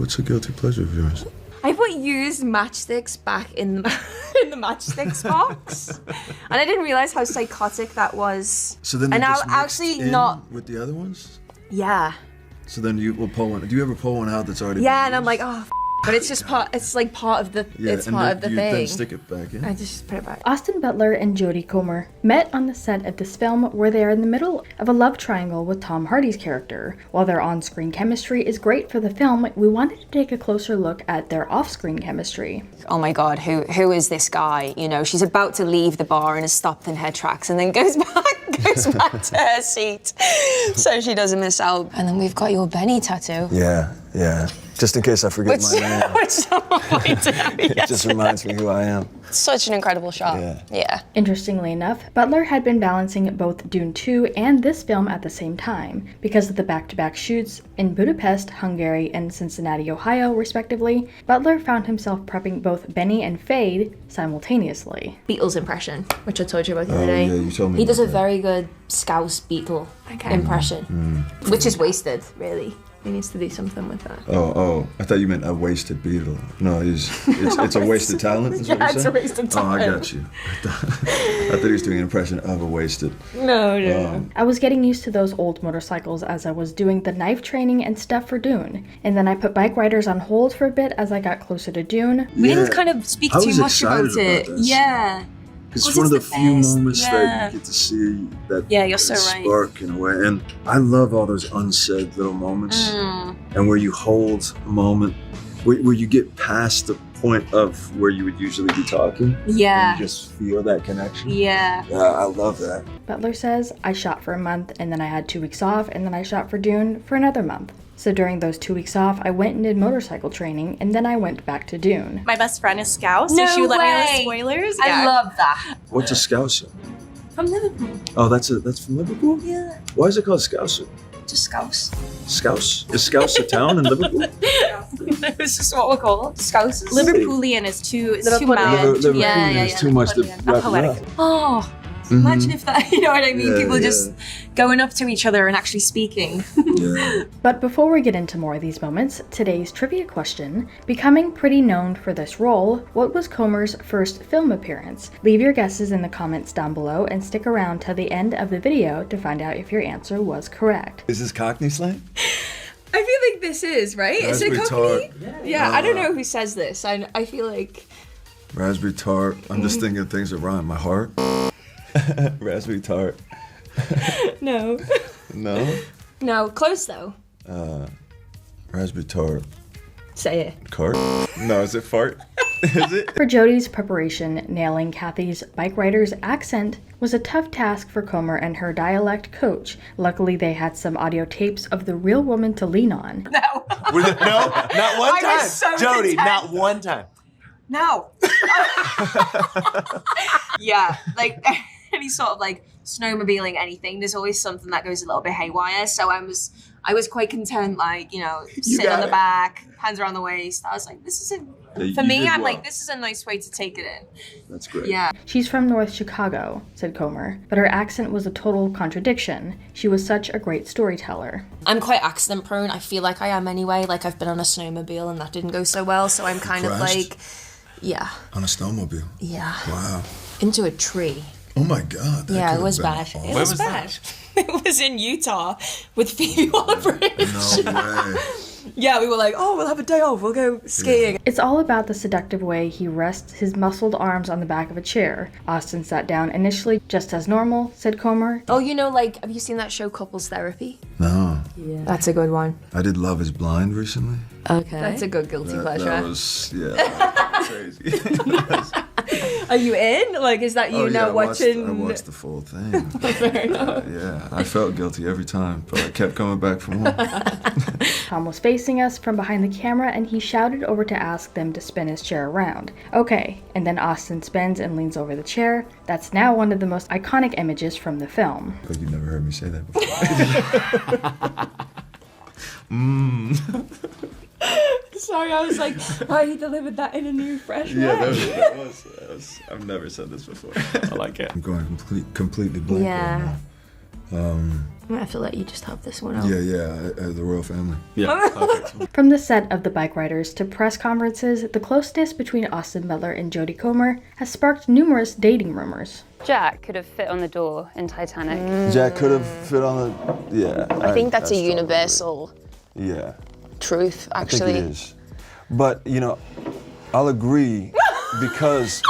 What's a guilty pleasure of yours? I put used matchsticks back in the, in the matchsticks box, and I didn't realize how psychotic that was. So then, and they now just actually mixed in not. with the other ones. Yeah. So then you will pull one. Do you ever pull one out that's already? Yeah, been and I'm used? like, oh. But it's just part. It's like part of the. Yeah, it's and part then of the you thing. then stick it back in. I just put it back. Austin Butler and Jodie Comer met on the set of this film where they are in the middle of a love triangle with Tom Hardy's character. While their on-screen chemistry is great for the film, we wanted to take a closer look at their off-screen chemistry. Oh my God, who is this guy? You know, she's about to leave the bar and has stopped in her tracks and then goes back to her seat, so she doesn't miss out. And then we've got your Benny tattoo. Yeah. Just in case I forget my name. Which someone might do. It just reminds me who I am. Such an incredible shot. Yeah. Interestingly enough, Butler had been balancing both Dune 2 and this film at the same time. Because of the back-to-back shoots in Budapest, Hungary, and Cincinnati, Ohio, respectively, Butler found himself prepping both Benny and Fade simultaneously. Beatles impression, which I told you about the other day. Yeah, you told me. He does a that. very good Scouse Beatle impression, which is wasted, really. He needs to do something with that. Oh, I thought you meant a wasted Beatle. No, it's a wasted talent, is what you're saying? it's a wasted talent. Oh, I got you. I thought he was doing an impression of a wasted. No. I was getting used to those old motorcycles as I was doing the knife training and stuff for Dune. And then I put Bikeriders on hold for a bit as I got closer to Dune. We didn't kind of speak too much about it. This. Yeah. It's one of the few moments that you get to see that you're so right. spark in a way. And I love all those unsaid little moments. And where you hold a moment, where you get past the point of where you would usually be talking. Yeah. And you just feel that connection. Yeah. I love that. Butler says, I shot for a month and then I had 2 weeks off and then I shot for Dune for another month. So during those 2 weeks off, I went and did motorcycle training and then I went back to Dune. My best friend is Scouse, so No she would let me know way. the spoilers. I love that. What's a Scouser? From Liverpool. Oh, that's from Liverpool? Yeah. Why is it called Scouser? Just Scouse. Scouse? Is Scouse a town in Liverpool? It's just what we're called. Scouse. Liverpoolian is too Liverpoolian. mouth. Liverpool Yeah. is too much to wrap it poetic. up. Oh. Imagine if that, you know what I mean? Yeah, People yeah. just going up to each other and actually speaking. Yeah. But before we get into more of these moments, today's trivia question. Becoming pretty known for this role, what was Comer's first film appearance? Leave your guesses in the comments down below and stick around till the end of the video to find out if your answer was correct. Is this Cockney slang? I feel like this is, right? Is it Raspberry Cockney? tart. Yeah, I don't know who says this. I feel like... Raspberry tart. I'm just thinking of things that rhyme. My heart. Raspberry tart. No. No? No, close though. Raspberry tart. Say it. Cart? No, is it fart? Is it? For Jodie's preparation, nailing Kathy's Bikeriders accent was a tough task for Comer and her dialect coach. Luckily, they had some audio tapes of the real woman to lean on. No. No, not one I time. was so Jodie, content. not one time. No. Yeah, like any sort of like snowmobiling, anything, there's always something that goes a little bit haywire. So I was quite content, like, you know, sit on the back, hands around the waist. I was like, this is for me, I'm like, this is a nice way to take it in. That's great. Yeah. She's from North Chicago, said Comer, but her accent was a total contradiction. She was such a great storyteller. I'm quite accident prone. I feel like I am anyway. Like I've been on a snowmobile and that didn't go so well. So I'm kind of Crashed? like, yeah. On a snowmobile? Yeah. Wow. Into a tree. Oh my God. That Yeah, could it was have been bad. awful. It was bad. It was in Utah with Phoebe Waller-Bridge. No way. Yeah, we were like, oh, we'll have a day off. We'll go skiing. It's all about the seductive way he rests his muscled arms on the back of a chair. Austin sat down initially just as normal, said Comer. Oh, you know, like, have you seen that show Couples Therapy? No. Yeah. That's a good one. I did Love is Blind recently. Okay. That's a good guilty pleasure. That was, yeah, crazy. Are you in? Like, is that you now watching? I watched the full thing. Yeah, I felt guilty every time, but I kept coming back for more. Tom was facing us from behind the camera and he shouted over to ask them to spin his chair around. Okay, and then Austin spins and leans over the chair. That's now one of the most iconic images from the film. Like you've never heard me say that before. Sorry, I was like, why he delivered that in a new, fresh way. Yeah, that was. I've never said this before. I like it. I'm going completely blank right now. I feel like you just have this one out. The royal family. Yeah, perfect. From the set of The Bikeriders to press conferences, the closeness between Austin Butler and Jodie Comer has sparked numerous dating rumors. Jack could have fit on the door in Titanic. Jack could have fit on the. Yeah. I think that's a universal truth, actually. I think it is. But, you know, I'll agree because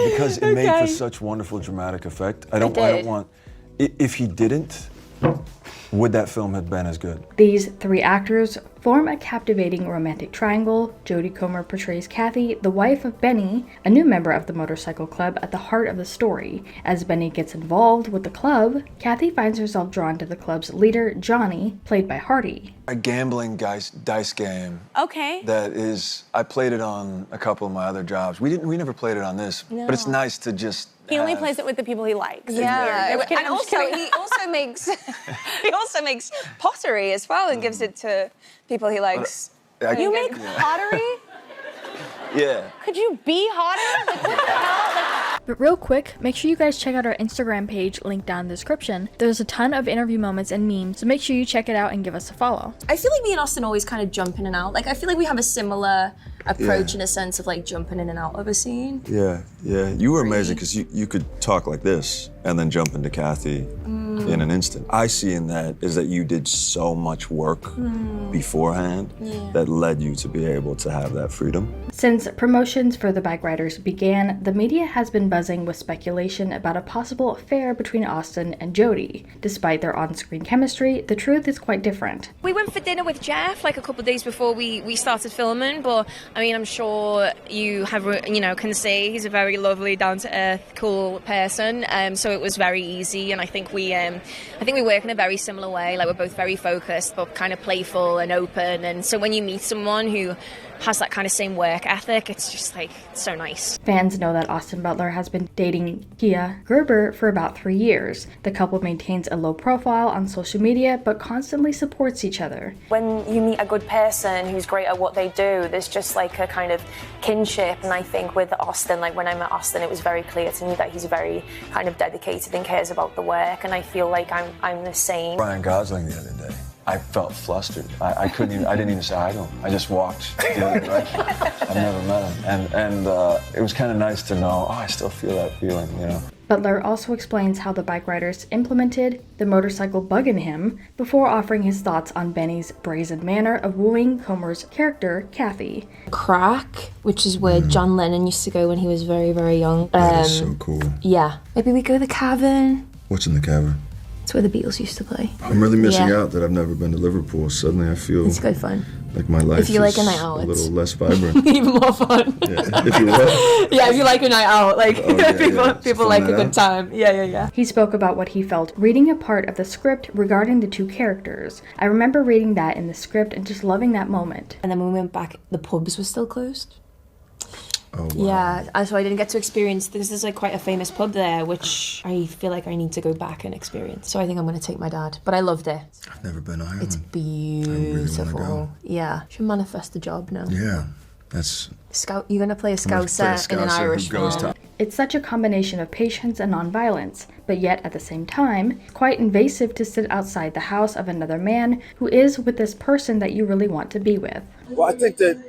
it made for such wonderful dramatic effect. I don't want. If he didn't, would that film have been as good? These three actors form a captivating romantic triangle. Jodie Comer portrays Kathy, the wife of Benny, a new member of the motorcycle club, at the heart of the story. As Benny gets involved with the club, Kathy finds herself drawn to the club's leader, Johnny, played by Hardy. A gambling dice game. Okay. That is, I played it on a couple of my other jobs. We never played it on this, but it's nice to just. He only plays it with the people he likes. Yeah, It's weird. and also he also makes pottery as well and gives it to people he likes. You make pottery? Yeah. Could you be hotter? Like, what the hell? But real quick, make sure you guys check out our Instagram page, linked down in the description. There's a ton of interview moments and memes, so make sure you check it out and give us a follow. I feel like me and Austin always kind of jump in and out. Like, I feel like we have a similar approach in a sense of like jumping in and out of a scene. Yeah. You were amazing because you could talk like this and then jump into Kathy in an instant. I see in that is that you did so much work beforehand that led you to be able to have that freedom. Since promotions for The Bikeriders began, the media has been buzzing with speculation about a possible affair between Austin and Jodie. Despite their on-screen chemistry, the truth is quite different. We went for dinner with Jeff like a couple of days before we started filming, but I mean, I'm sure you can see he's a very lovely, down-to-earth, cool person. So it was very easy, and I think we work in a very similar way. Like, we're both very focused, but kind of playful and open. And so when you meet someone who has that kind of same work ethic, it's just like so nice. Fans know that Austin Butler has been dating Kia Gerber for about 3 years. The couple maintains a low profile on social media, but constantly supports each other. When you meet a good person who's great at what they do, there's just like a kind of kinship. And I think with Austin, like when I met Austin, it was very clear to me that he's very kind of dedicated and cares about the work. And I feel like I'm the same. Ryan Gosling the other day. I felt flustered. I didn't even say hi to him. I just walked the other direction. I've never met him. And it was kind of nice to know, I still feel that feeling, you know. Butler also explains how the Bikeriders implemented the motorcycle bug in him before offering his thoughts on Benny's brazen manner of wooing Comer's character, Kathy. Crack, which is where John Lennon used to go when he was very, very young. That is so cool. Yeah. Maybe we go to the cavern. What's in the cavern? It's where the Beatles used to play. I'm really missing out that I've never been to Liverpool. Suddenly I feel it's good fun. Like my life if you is like a night out, a little less vibrant. Even more fun. If you what? Yeah, if you like a night out, like people like a good time. Yeah. He spoke about what he felt reading a part of the script regarding the two characters. I remember reading that in the script and just loving that moment. And then when we went back, the pubs were still closed. Oh, wow. Yeah, so I didn't get to experience, because there's like quite a famous pub there, which I feel like I need to go back and experience. So I think I'm going to take my dad. But I loved it. I've never been either. It's beautiful. I really go. Yeah. Should manifest the job now. Yeah, that's... Scout. You're going to play a Scouser in an Irish film. It's such a combination of patience and nonviolence, but yet at the same time, quite invasive to sit outside the house of another man who is with this person that you really want to be with. Well, I think that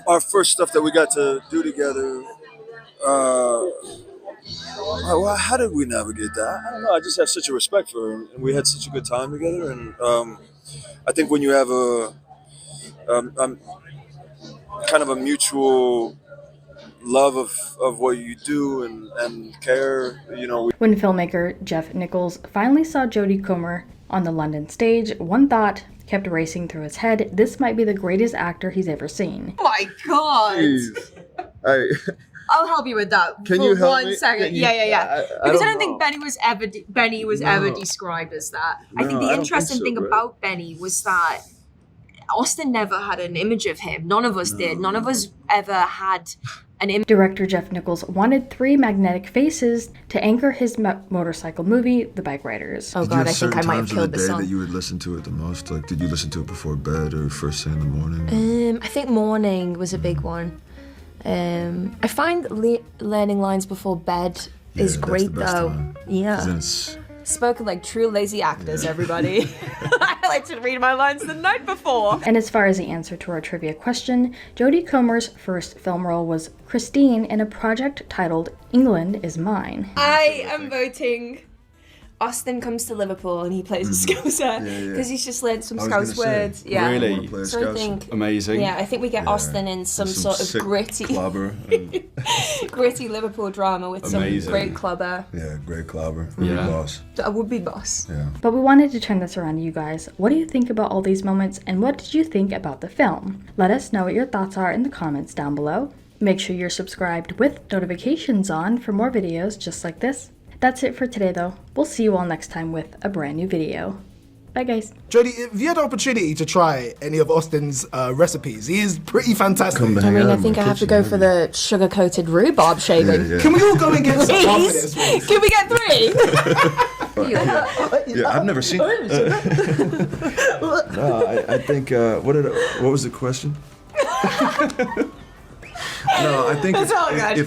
our first stuff that we got to do together, well, how did we navigate that? I don't know. I just have such a respect for her, and we had such a good time together. And I think when you have kind of a mutual love of what you do and care, you know. When filmmaker Jeff Nichols finally saw Jodie Comer on the London stage, one thought kept racing through his head: this might be the greatest actor he's ever seen. Oh my God. Jeez. I'll help you with that. Can for you help 1 me? second. Yeah. Because I don't think Benny was ever described as that. I think the interesting thing about Benny was that Austin never had an image of him. None of us did. None of us ever had an image. Director Jeff Nichols wanted 3 magnetic faces to anchor his motorcycle movie, The Bikeriders. Oh God, I think I might have killed the song. That you would listen to it the most? Like, did you listen to it before bed or first thing in the morning? I think morning was a big one. I find learning lines before bed is great though. Time. Yeah. Then it's Spoken like true lazy actors, everybody. I like to read my lines the night before. And as far as the answer to our trivia question, Jodie Comer's first film role was Christine in a project titled England Is Mine. I am voting Austin comes to Liverpool and he plays a Scouser because he's just learned some Scouse words. Yeah. Really? So I think Amazing. Yeah, I think we get Austin in some sort of gritty, gritty Liverpool drama with Amazing. some great clobber. Yeah, great clobber. Would be boss. A would-be boss. Yeah. But we wanted to turn this around to you guys. What do you think about all these moments, and what did you think about the film? Let us know what your thoughts are in the comments down below. Make sure you're subscribed with notifications on for more videos just like this. That's it for today though. We'll see you all next time with a brand new video. Bye guys. Jodie, if you had the opportunity to try any of Austin's recipes, he is pretty fantastic. I think I have to go for the sugar-coated rhubarb shaving. Can we all go and get some half of this, please? Can we get 3? Yeah, I've never seen. No, I think. What was the question? No, I think That's all good. if